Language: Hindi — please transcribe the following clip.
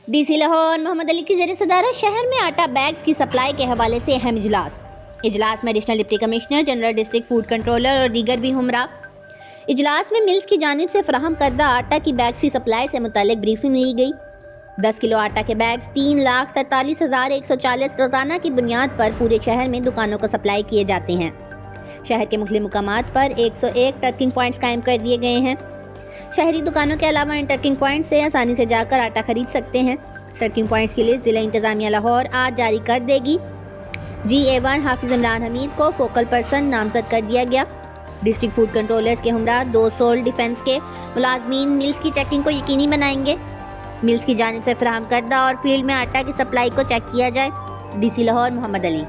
डीसी लाहौर मोहम्मद अली की ज़ेर सदारत शहर में आटा बैग्स की सप्लाई के हवाले से अहम इजलास में additional deputy commissioner general district food controller और दीगर भी हमरा। इजलास में मिल्स की जानिब से फराहम करदा आटा की बैग्स की सप्लाई से मुतालिक ब्रीफिंग ली गई। 10 किलो आटा के बैग्स 3,43,140 रोज़ाना की बुनियाद पर पूरे शहर में दुकानों को सप्लाई किए जाते हैं। शहर के मुख्तलिफ मुकामात पर 101 टर्किंग पॉइंट्स कायम कर दिए गए हैं। शहरी दुकानों के अलावा इन टर्किंग पॉइंट से आसानी से जाकर आटा खरीद सकते हैं। टर्किंग पॉइंट्स की लिस्ट ज़िला इंतज़ामिया लाहौर आज जारी कर देगी। GA1 हाफिज़ इमरान हमीद को फोकल पर्सन नामजद कर दिया गया। डिस्ट्रिक्ट फूड कंट्रोलर्स के हमरा 2 सोल डिफेंस के मुलाजमीन मिल्स की चेकिंग को यकीनी बनाएंगे। मिल्स की जानिब से फराहम करदा और फील्ड में आटा की सप्लाई को चेक किया जाए। DC लाहौर मोहम्मद अली।